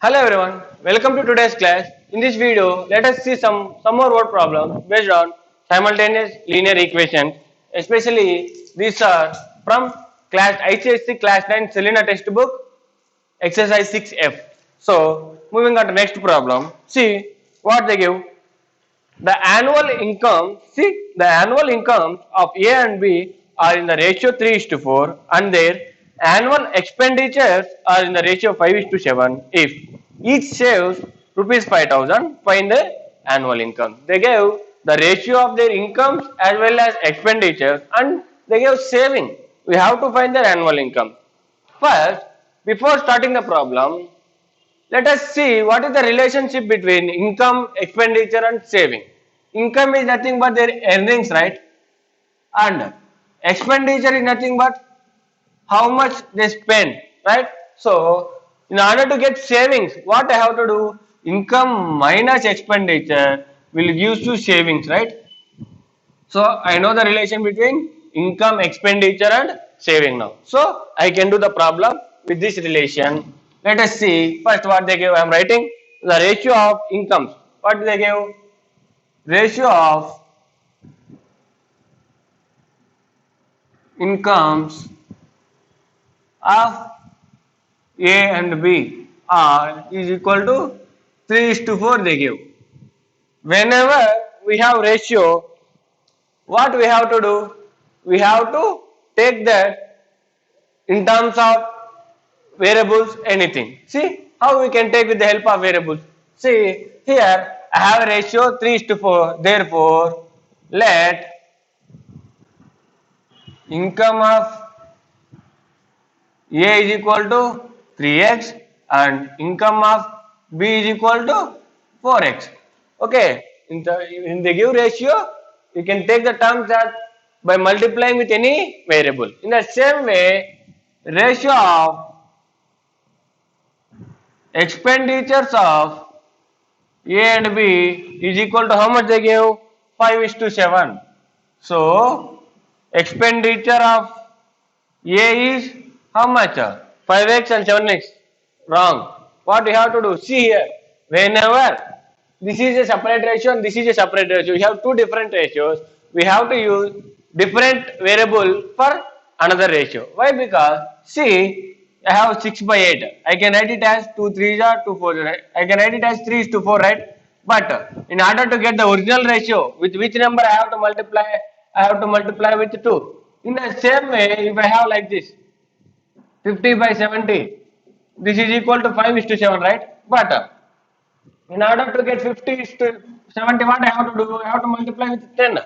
Hello everyone, welcome to today's class. In this video, let us see some more word problems based on simultaneous linear equations. Especially these are from class ICSC class 9 Selena textbook exercise 6F. So moving on to next problem. See what they give. The annual income of A and B are in the ratio 3 is to 4 and their annual expenditures are in the ratio 5 is to 7. If each saves rupees 5,000, find the annual income. They gave the ratio of their incomes as well as expenditures and they gave saving. We have to find their annual income. First, before starting the problem, let us see what is the relationship between income, expenditure and saving. Income is nothing but their earnings, right? And expenditure is nothing but how much they spend, right? So, in order to get savings, what I have to do? Income minus expenditure will give you savings, right? So, I know the relation between income, expenditure and saving now. So, I can do the problem with this relation. Let us see first what they give. I am writing the ratio of incomes. What they give? Ratio of incomes of A and B are is equal to 3 is to 4 they give. Whenever we have ratio, what we have to do? We have to take that in terms of variables anything. See how we can take with the help of variables. See here I have a ratio 3 is to 4. Therefore, let income of A is equal to 3x and income of B is equal to 4x. Okay, in the give ratio, you can take the terms that by multiplying with any variable. In the same way, ratio of expenditures of A and B is equal to how much they give? 5 is to 7. So, expenditure of A is how much? 5x and 7x. Wrong. What we have to do? See here. Whenever this is a separate ratio and this is a separate ratio, we have two different ratios. We have to use different variable for another ratio. Why? Because see, I have 6 by 8. I can write it as 2 3s are 2 4s. Right? I can write it as 3 is to 4, right? But in order to get the original ratio, with which number I have to multiply? I have to multiply with 2. In the same way, if I have like this, 50 by 70, this is equal to 5 is to 7, right? But in order to get 50 is to 70, what I have to do? I have to multiply with 10.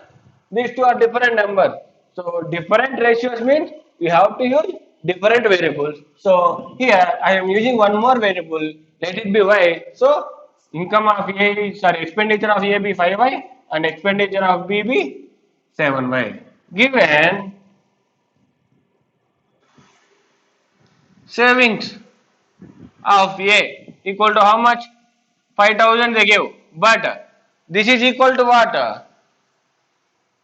These two are different numbers. So different ratios means we have to use different variables. So here I am using one more variable. Let it be y. So income of A, sorry, expenditure of A be 5y and expenditure of B be 7y. Given savings of A equal to how much? 5,000 they give. But this is equal to what?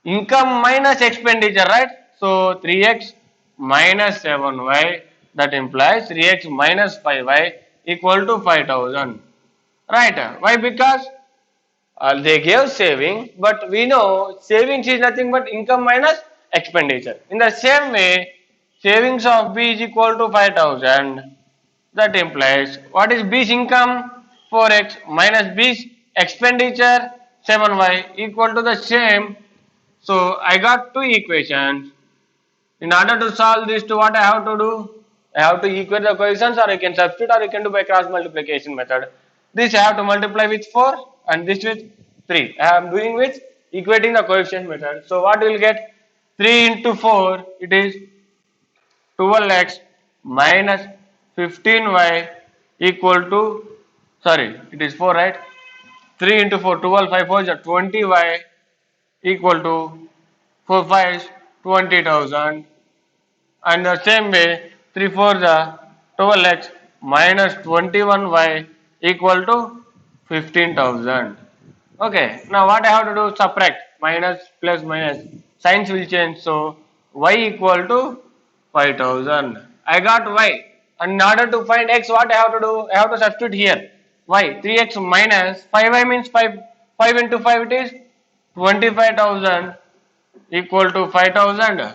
Income minus expenditure, right? So 3x minus 7y, that implies 3x minus 5y equal to 5,000. Right? Why? Because they gave saving, but we know savings is nothing but income minus expenditure. In the same way, savings of B is equal to 5,000. That implies what is B's income? 4x minus B's expenditure 7y equal to the same. So I got two equations. In order to solve this, to what I have to do? I have to equate the coefficients, or I can substitute, or I can do by cross multiplication method. This I have to multiply with 4 and this with 3. I am doing with equating the coefficient method. So what we will get? 3 into 4, it is 12x minus 15y equal to, sorry, it is 4, right? 3 into 4, 12, 5 4 is 20y equal to 4 5 20,000. And the same way 3 4 the 12x minus 21y equal to 15,000. Okay, now what I have to do? Subtract, minus plus minus, signs will change. So y equal to 5,000. I got y And in order to find x, what I have to do? I have to substitute here. Y 3x minus 5y means 5. 5 into 5 it is 25,000 equal to 5,000.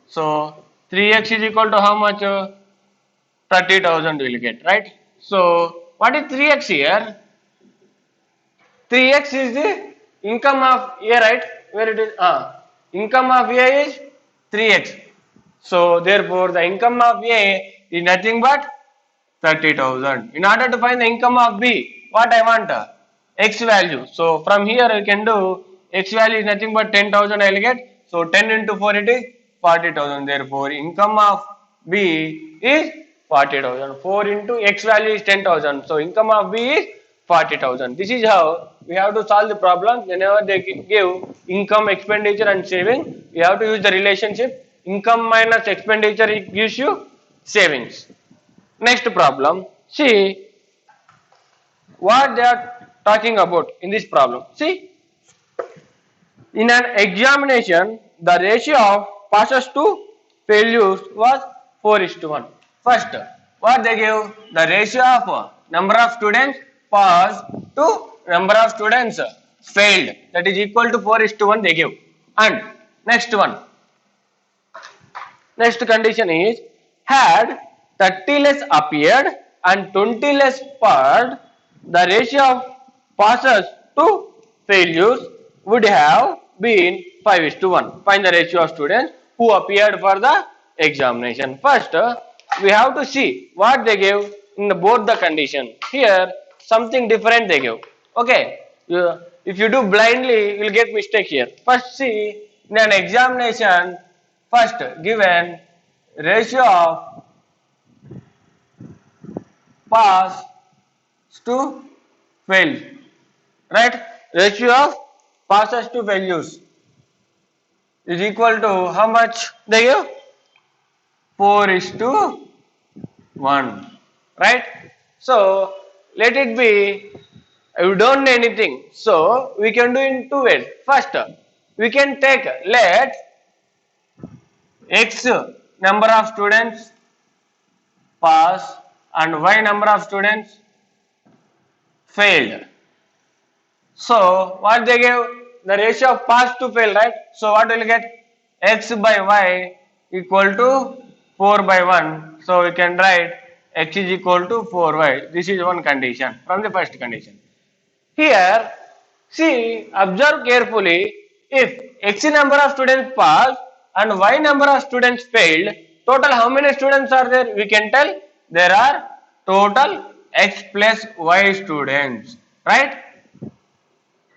So 3x is equal to how much? 30,000 we will get, right? So what is 3x here? 3x is the income of A, right? Where it is? Income of A is 3x. So therefore the income of A is nothing but 30,000. In order to find the income of B, what I want? X value. So from here I can do X value is nothing but 10,000 I will get. So 10 into 4 it is 40,000. Therefore income of B is 40,000. 4 into X value is 10,000. So income of B is 40,000. This is how we have to solve the problem. Whenever they give income, expenditure and saving, we have to use the relationship. Income minus expenditure gives you savings. Next problem, see what they are talking about in this problem. See, in an examination, the ratio of passes to failures was 4:1. First, what they give? The ratio of number of students passed to number of students failed, that is equal to 4:1 they give. And next one, next condition is, had 30 less appeared and 20 less passed, the ratio of passes to failures would have been 5:1. Find the ratio of students who appeared for the examination. First, we have to see what they give in both the condition. Here, something different they give. Okay, if you do blindly, you will get mistake here. First, see in an examination. First, given ratio of pass to fail, right? Ratio of passes to failures is equal to how much they give? 4:1, right? So let it be. You don't know anything, so we can do in two ways. First, we can take let x number of students pass and y number of students failed. So what they gave? The ratio of pass to fail, right? So what will get? X by y equal to 4 by 1. So we can write x is equal to 4y. This is one condition from the first condition. Here, see, observe carefully. If x number of students passed and y number of students failed, total how many students are there? We can tell there are total x plus y students, right?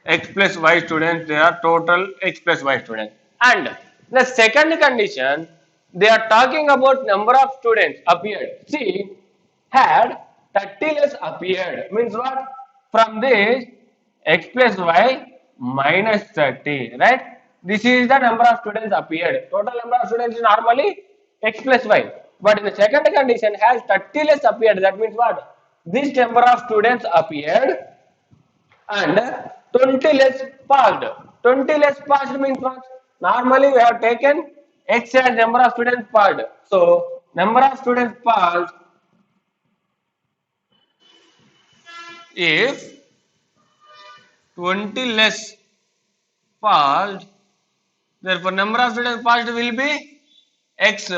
X plus y students, there are total x plus y students. And the second condition, they are talking about number of students appeared. See, had 30 less appeared, means what? From this, x plus y minus 30, right? This is the number of students appeared. Total number of students is normally x plus y. But in the second condition, has 30 less appeared. That means what? This number of students appeared and 20 less passed. 20 less passed means what? Normally we have taken x as number of students passed. So number of students passed, if 20 less passed, therefore number of students passed will be x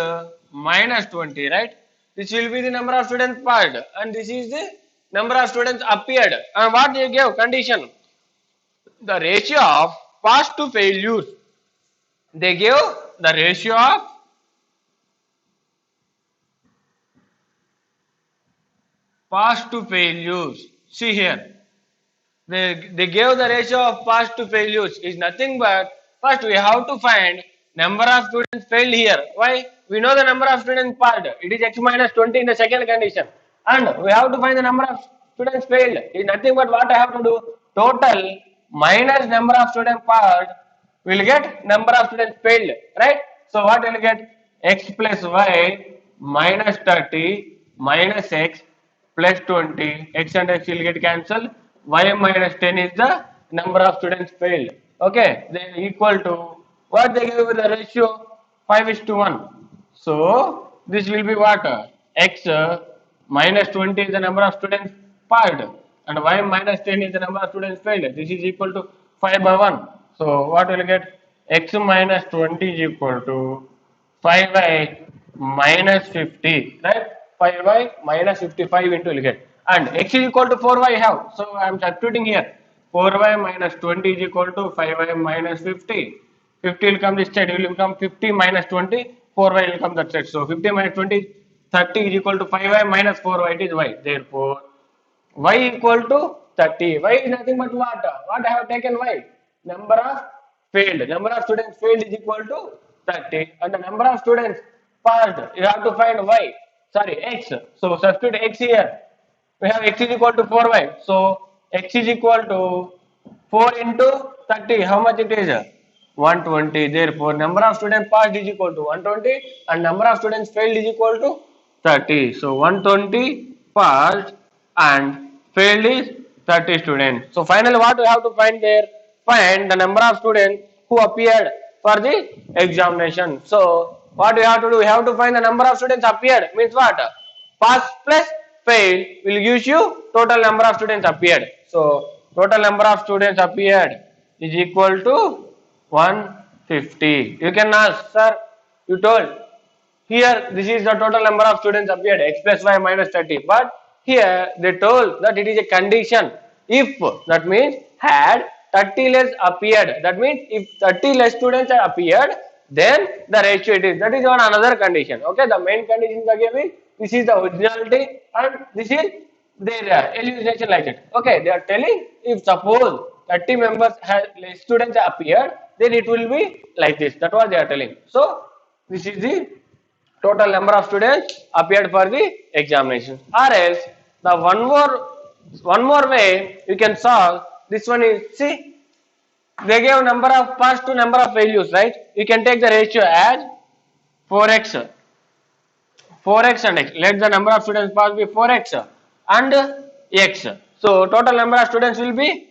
minus 20, right? This will be the number of students passed and this is the number of students appeared. And what they gave condition? The ratio of pass to failures. They gave the ratio of pass to failures. See here. They gave the ratio of pass to failures is nothing but, first we have to find number of students failed here. Why? We know the number of students passed. It is x minus 20 in the second condition. And we have to find the number of students failed. It is nothing but what I have to do? Total minus number of students passed will get number of students failed, right? So what will get? X plus y minus 30 minus x plus 20. X and x will get cancelled. Y minus 10 is the number of students failed. Okay, then equal to what they give the ratio? 5:1. So this will be what? X minus 20 is the number of students passed, and y minus 10 is the number of students failed. This is equal to 5 by 1. So what will you get? X minus 20 is equal to 5y minus 50, right? 5y minus 55 into will get. And x is equal to 4y have. So I am substituting here. 4y minus 20 is equal to 5y minus 50. 50 will come this side, it will become 50 minus 20, 4y will come that side. So 50 minus 20, 30 is equal to 5y minus 4y, it is y. Therefore, y equal to 30. Y is nothing but what? What I have taken y? Number of failed. Number of students failed is equal to 30. And the number of students passed, you have to find y. Sorry, x. So substitute x here. We have x is equal to 4y. So x is equal to 4 into 30. How much it is? 120. Therefore, number of students passed is equal to 120 and number of students failed is equal to 30. So 120 passed and failed is 30 students. So finally, what we have to find there? Find the number of students who appeared for the examination. So what we have to do? We have to find the number of students appeared. Means what? Pass plus fail will give you total number of students appeared. So total number of students appeared is equal to 150. You can ask, sir, you told here this is the total number of students appeared, x plus y minus 30. But here they told that it is a condition. If, that means had 30 less appeared. That means if 30 less students are appeared, then the ratio it is. That is one another condition. Okay, the main condition they gave is this is the originality and this is their elimination like it. Okay, they are telling if suppose 30 members have less students appeared, then it will be like this. That was they are telling. So this is the total number of students appeared for the examination. Or else the one more way you can solve this one is, see, they gave number of pass to number of values, right? You can take the ratio as 4x and x. Let the number of students pass be 4x and x. So total number of students will be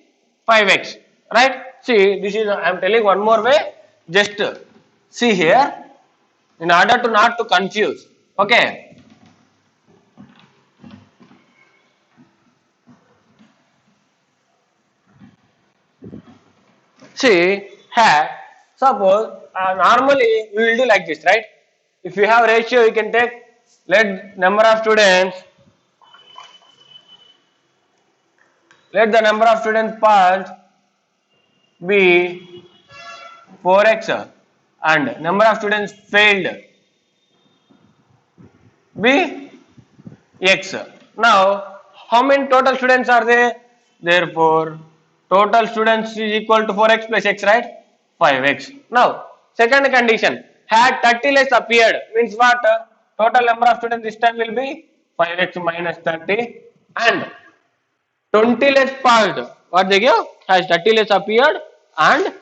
5x, right? See, this is I am telling one more way. Just see here, in order to not to confuse. Okay. See here, suppose normally we will do like this, right? If you have ratio, you can take let the number of students passed be 4x and number of students failed be x. Now, how many total students are there? Therefore, total students is equal to 4x plus x, right? 5x. Now, second condition, had 30 less appeared, means what? Total number of students this time will be 5x minus 30 and 20 less passed. What they give? Has 30 less appeared and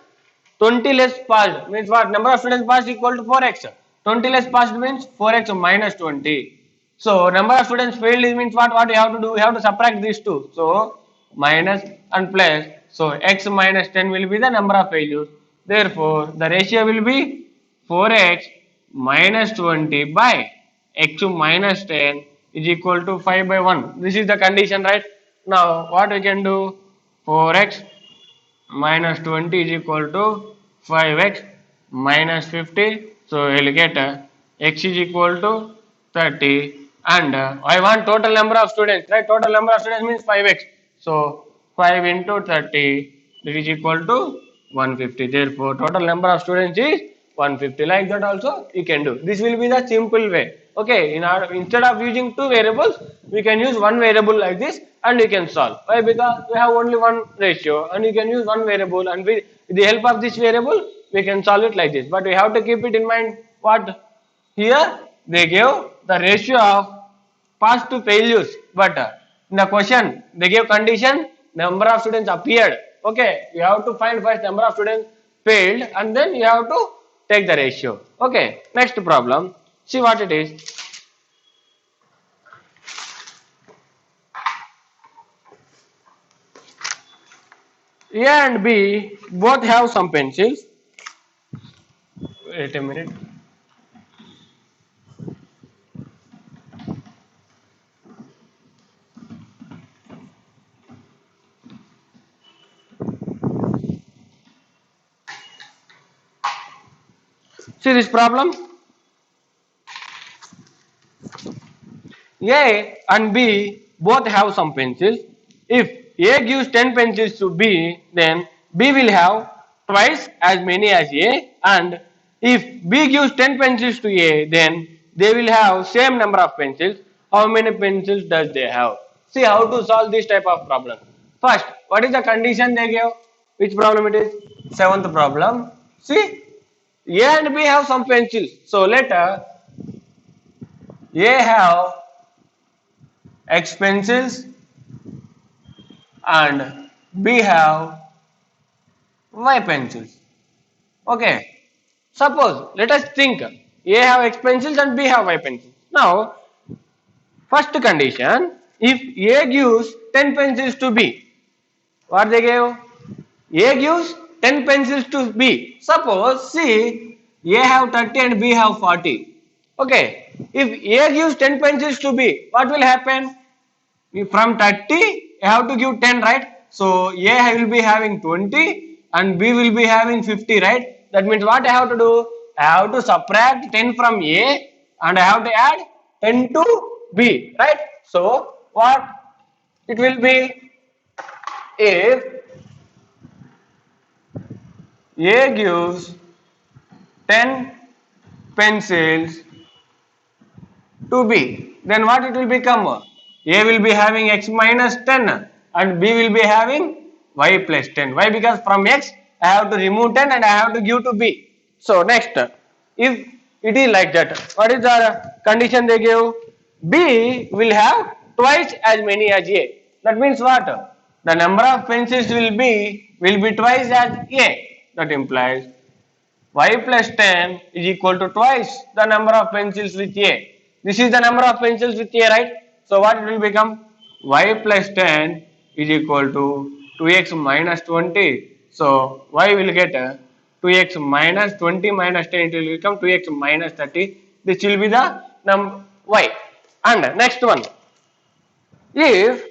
20 less passed. Means what? Number of students passed equal to 4x. 20 less passed means 4x minus 20. So number of students failed means what? What you have to do? You have to subtract these two. So minus and plus. So x minus 10 will be the number of failures. Therefore, the ratio will be 4x minus 20 by x minus 10 is equal to 5 by 1. This is the condition, right? Now, what we can do? 4x minus 20 is equal to 5x minus 50. So, we will get x is equal to 30 and I want total number of students, right? Total number of students means 5x. So, 5 into 30, this is equal to 150. Therefore, total number of students is 150. Like that also you can do. This will be the simple way. Okay, instead of using two variables, we can use one variable like this and you can solve. Why? Because we have only one ratio and you can use one variable and with the help of this variable, we can solve it like this. But we have to keep it in mind what? Here they gave the ratio of pass to failures. But in the question, they gave condition, number of students appeared. Okay, you have to find first number of students failed and then you have to take the ratio. Okay, next problem. See what it is. A and B both have some pencils. Wait a minute. See this problem? A and B both have some pencils. If A gives 10 pencils to B, then B will have twice as many as A, and if B gives 10 pencils to A, then they will have same number of pencils. How many pencils does they have? See how to solve this type of problem. First, what is the condition they gave? Which problem it is? Seventh problem. See, A and B have some pencils. So let A have X pencils and B have Y pencils. Okay. Suppose, let us think A have X pencils and B have Y pencils. Now, first condition, if A gives 10 pencils to B, what they gave? A gives 10 pencils to B. Suppose, see, A have 30 and B have 40. Okay. If A gives 10 pencils to B, what will happen? From 30, you have to give 10, right? So A will be having 20 and B will be having 50, right? That means what I have to do? I have to subtract 10 from A and I have to add 10 to B, right? So what it will be? If A gives 10 pencils to B, then what it will become? A will be having X minus 10 and B will be having Y plus 10. Why? Because from X I have to remove 10 and I have to give to B. So next, if it is like that, what is the condition they give? B will have twice as many as A. That means what? The number of pencils will be twice as A. That implies Y plus 10 is equal to twice the number of pencils with A. This is the number of pencils with A, right? So what it will become? Y plus 10 is equal to 2x minus 20. So y will get 2x minus 20 minus 10, it will become 2x minus 30. This will be the y. And next one, if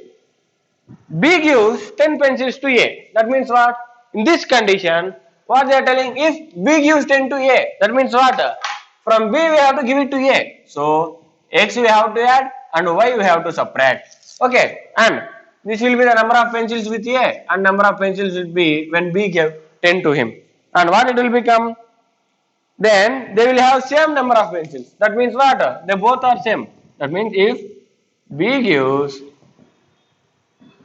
B gives 10 pencils to A, that means what? In this condition, what they are telling, if B gives 10 to A, that means what? From B we have to give it to A. So X we have to add and Y we have to subtract. Okay, and this will be the number of pencils with A and number of pencils with B when B gave 10 to him. And what it will become? Then they will have same number of pencils. That means what? They both are same. That means if B gives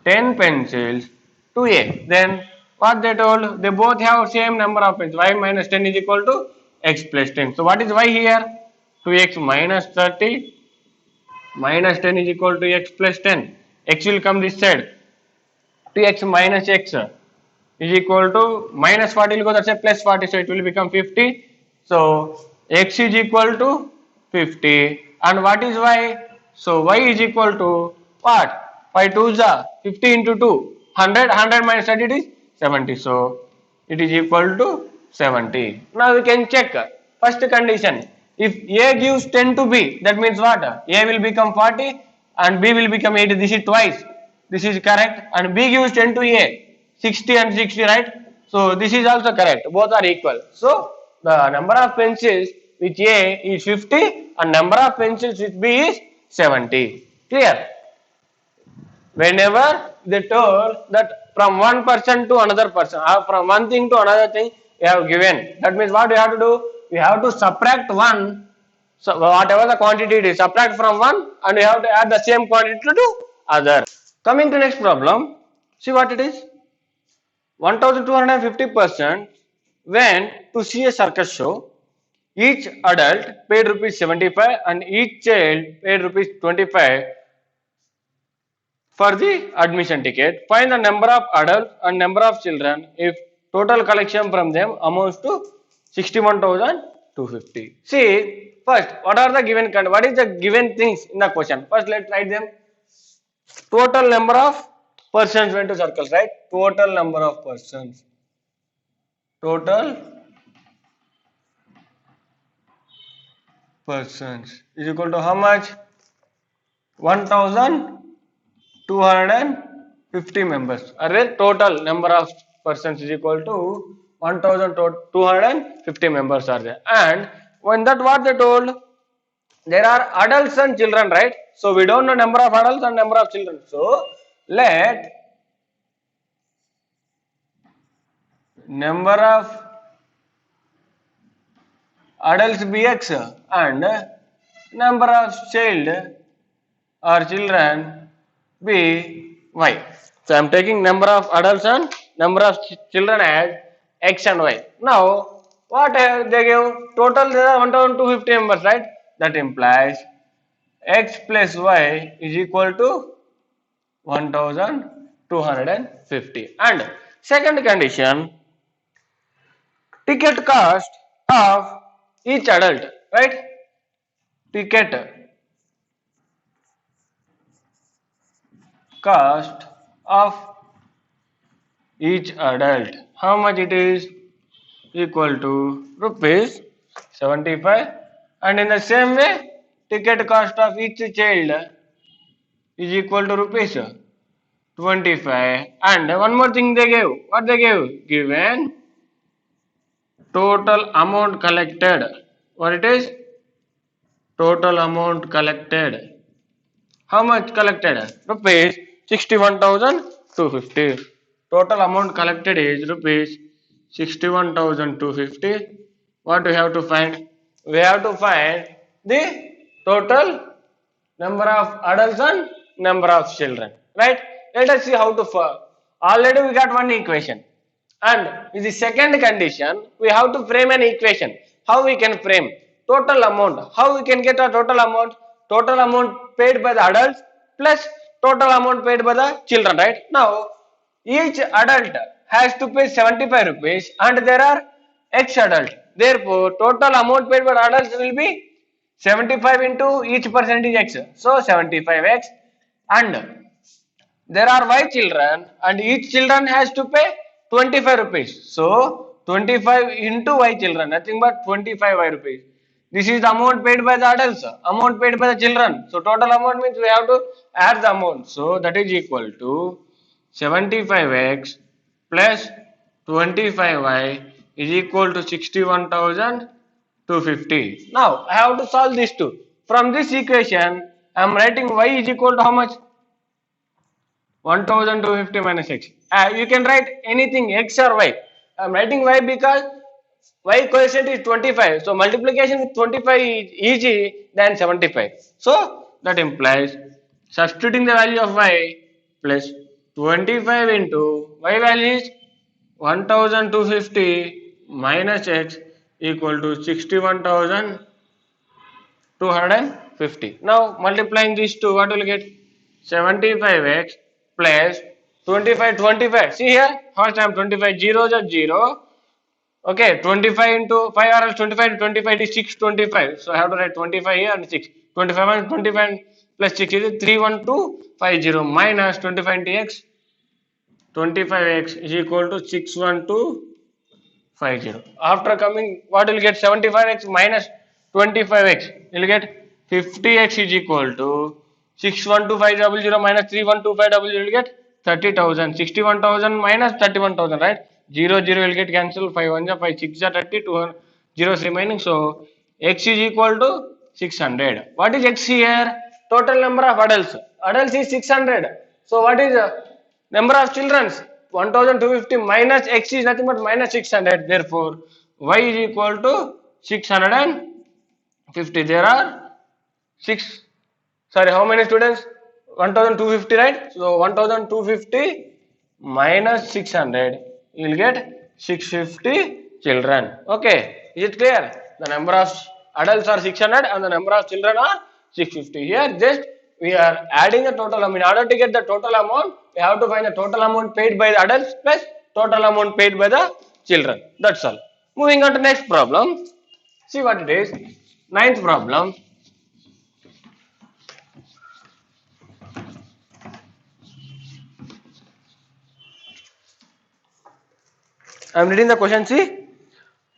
10 pencils to A, then what they told? They both have same number of pencils. Y minus 10 is equal to X plus 10. So what is Y here? 2x minus 30 minus 10 is equal to X plus 10. X will come this side. 2x minus X is equal to minus 40 will go that side plus 40. So it will become 50. So X is equal to 50. And what is Y? So Y is equal to what? 5 2 is 50 into 2. 100. 100 minus 30 it is 70. So it is equal to 70. Now we can check. First condition. If A gives 10 to B, that means what? A will become 40 and B will become 80. This is twice. This is correct. And B gives 10 to A, 60 and 60, right? So this is also correct. Both are equal. So the number of pencils with A is 50 and number of pencils with B is 70. Clear? Whenever they told that from one person to another person, or from one thing to another thing, you have given. That means what you have to do? You have to subtract one. So whatever the quantity it is, subtract from one, and you have to add the same quantity to other. Coming to next problem, see what it is. 1250% went to see a circus show. Each adult paid rupees 75 and each child paid rupees 25 for the admission ticket. Find the number of adults and number of children if total collection from them amounts to 61,250. See, first, what are the given, what is the given things in the question? First, let's write them. Total number of persons went to circles, right? Total number of persons. Total persons is equal to how much? 1,250 members. Total number of persons is equal to 1250 members are there. And when that what they told, there are adults and children, right? So we don't know number of adults and number of children. So let number of adults be x and number of child or children be y. So I am taking number of adults and number of children as x and y. Now what they give? Total there are 1250 members, right? That implies x plus y is equal to 1250. And second condition, ticket cost of each adult, right? Ticket cost of each adult, how much it is? Equal to rupees 75. And in the same way, ticket cost of each child is equal to rupees 25. And one more thing they gave. What they gave? Given total amount collected. What it is? Total amount collected. How much collected? Rupees 61,250. Total amount collected is rupees 61,250. What we have to find? We have to find the total number of adults and number of children. Right? Let us see how to find. Already we got one equation. And in the second condition, we have to frame an equation. How we can frame? Total amount. How we can get a total amount? Total amount paid by the adults plus total amount paid by the children, right? Now, each adult has to pay 75 rupees and there are x adult. Therefore, total amount paid by the adults will be 75 into each percentage x. So, 75x, and there are y children and each children has to pay 25 rupees. So, 25 into y children, nothing but 25 y rupees. This is the amount paid by the adults, amount paid by the children. So, total amount means we have to add the amount. So, that is equal to 75x plus 25y is equal to 61,250. Now, I have to solve these two. From this equation, I am writing y is equal to how much? 1250 minus x. You can write anything x or y. I am writing y because y coefficient is 25. So multiplication with 25 is easy than 75. So that implies substituting the value of y plus 25 into y value is 1250 minus x equal to 61,250. Now multiplying these two, what will you get? 75x plus 25. See here, first time 25, 0 is 0. Okay, 25 into 5 or else 25 to 25 is 625. So I have to write 25 here and 6. 25 and 25 plus 6 is 31250 minus 25 into x. 25x is equal to 61250. After coming, what will get? 75x minus 25x. You will get 50x is equal to 61250 minus 31250. You will get 30,000. 61,000 minus 31,000, right? 0 will get cancelled. 5 1 5 6 30, 200 zeros remaining. So x is equal to 600. What is x here? Total number of adults. Adults is 600. So what is number of children? 1250 minus x is nothing but minus 600. Therefore, y is equal to 650. There are how many students? 1250, right? So 1250 minus 600, you will get 650 children. Okay, is it clear? The number of adults are 600 and the number of children are 650. Here just we are adding the total amount. In order to get the total amount, we have to find the total amount paid by the adults plus total amount paid by the children. That's all. Moving on to next problem. See what it is. Ninth problem. I am reading the question. See,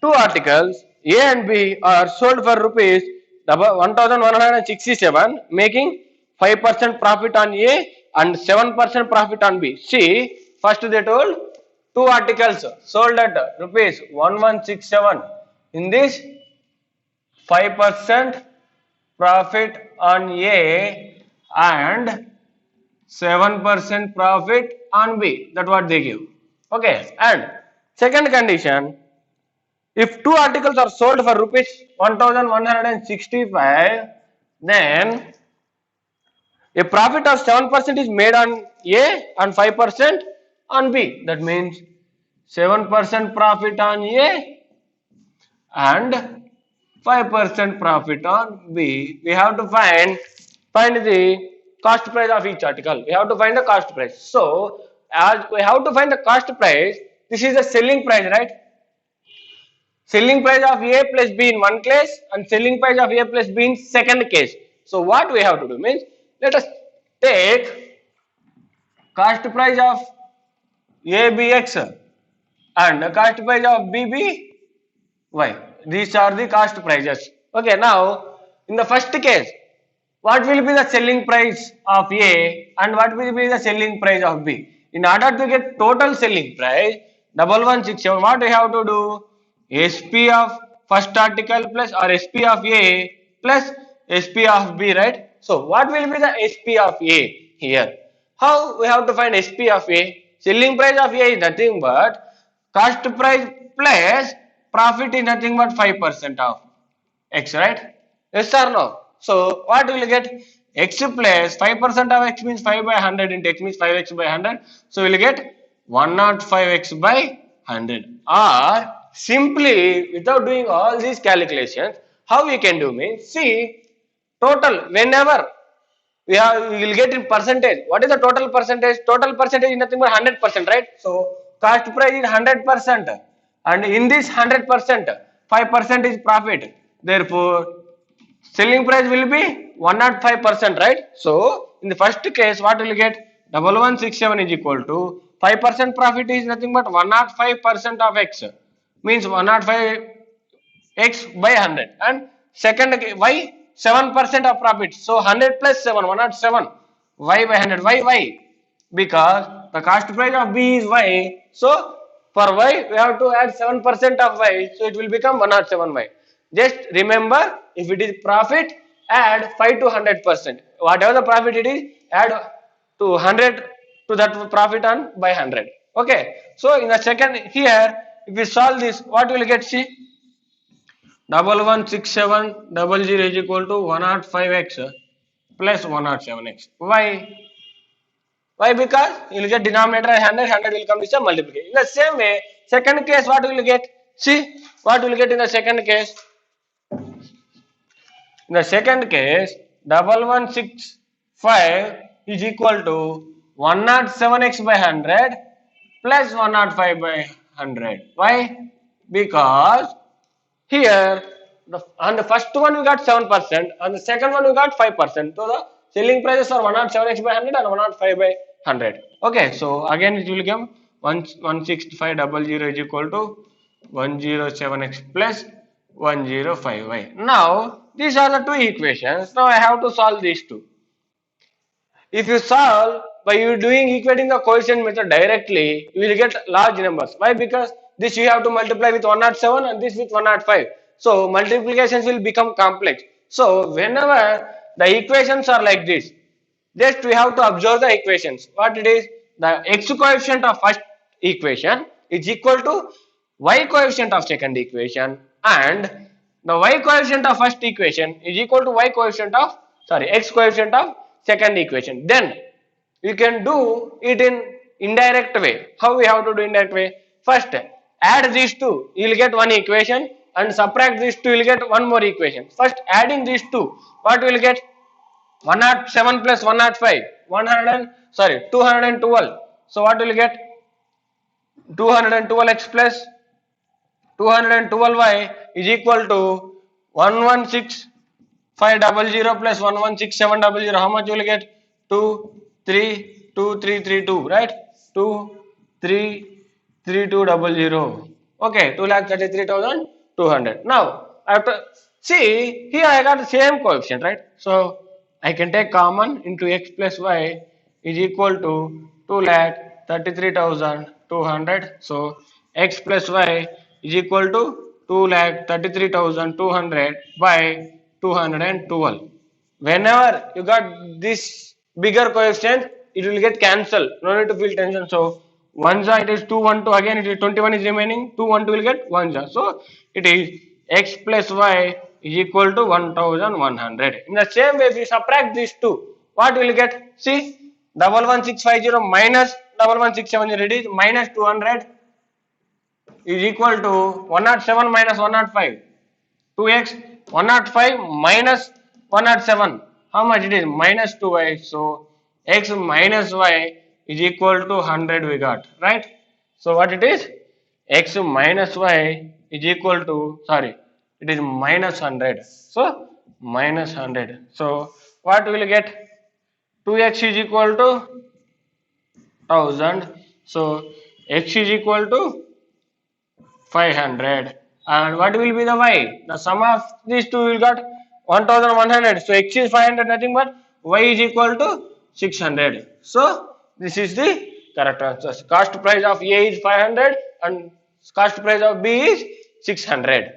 two articles A and B are sold for rupees 1167, making 5% profit on A and 7% profit on B. See, first they told two articles sold at rupees 1167, in this 5% profit on A and 7% profit on B. That's what they give. Okay. And second condition, if two articles are sold for rupees 1165, then a profit of 7% is made on A and 5% on B. That means 7% profit on A and 5% profit on B. We have to find the cost price of each article. We have to find the cost price. So, as we have to find the cost price, this is the selling price, right? Selling price of A plus B in one case and selling price of A plus B in second case. So, what we have to do means, let us take cost price of ABX and the cost price of BBY. These are the cost prices. Okay, now in the first case, what will be the selling price of A and what will be the selling price of B? In order to get total selling price, 1167, what we have to do? SP of first article plus or SP of A plus SP of B, right? So, what will be the SP of A here? How we have to find SP of A? Selling price of A is nothing but cost price plus profit is nothing but 5% of X, right? Yes or no? So, what will you get? X plus 5% of X means 5 by 100 into X means 5X by 100. So, we will get 105X by 100. Or simply, without doing all these calculations, how we can do means, see, total, whenever we will get in percentage. What is the total percentage? Total percentage is nothing but 100%, right? So, cost price is 100%. And in this 100%, 5% is profit. Therefore, selling price will be 105%, right? So, in the first case, what will you get? 1167 is equal to 5% profit is nothing but 105% of X. Means 105 X by 100. And second, Y 7% of profit. So, 100 plus 7, 107. Y by 100. Why? Because the cost price of B is Y. So, for Y, we have to add 7% of Y. So, it will become 107Y. Just remember, if it is profit, add 5 to 100%. Whatever the profit it is, add to 100 to that profit on by 100. Okay. So, in the second here, if we solve this, what will you get? See, 116700 is equal to 105x plus 107x. Why? Why? Because you will get denominator 100, 100 will come to multiplication. In the same way, second case, what will you get? See, what will you get in the second case? In the second case, 1165 is equal to 107x by 100 plus 105 by 100. Why? Because here, on the first one we got 7%, on the second one we got 5%. So the selling prices are 107x by 100 and 105 by 100. Okay, so again it will become 16500 is equal to 107x plus 105y. Now, these are the two equations. Now I have to solve these two. If you solve by you doing equating the coefficient method directly, you will get large numbers. Why? Because this you have to multiply with 107 and this with 105. So multiplications will become complex. So whenever the equations are like this, just we have to observe the equations. What it is? The x coefficient of first equation is equal to y coefficient of second equation, and the y coefficient of first equation is equal to x coefficient of second equation. Then you can do it in indirect way. How we have to do indirect way? First, add these two, you will get one equation, and subtract these two, you will get one more equation. First, adding these two, what will get? 107 plus 105, 212. So what will you get? 212x plus 212y is equal to 116500 plus 116700. How much will you get? 232332, right? 2333200. Okay, 2,33,200. Now, after see here I got the same coefficient, right? So I can take common into x plus y is equal to 2,33,200. 200. So x plus y is equal to 2,33,200 by 212. Whenever you got this bigger coefficient, it will get cancelled. No need to feel tension. So 1 ja it is 212, again it is 21 is remaining, 212 will get 1 ja. So it is x plus y is equal to 1100. In the same way, if we subtract these two, what will you get? See, 11650 minus 11670, it is minus 200 is equal to 107 minus 105. 2x 105 minus 107. How much it is? Minus 2y. So x minus y is equal to 100 we got, right? So what it is? X minus y is equal to, sorry, it is minus 100. So minus 100. So what will you get? 2x is equal to 1000. So x is equal to 500. And what will be the y? The sum of these two will got 1100. So x is 500, nothing but y is equal to 600. So this is the correct answer. Cost price of A is 500 and cost price of B is 600.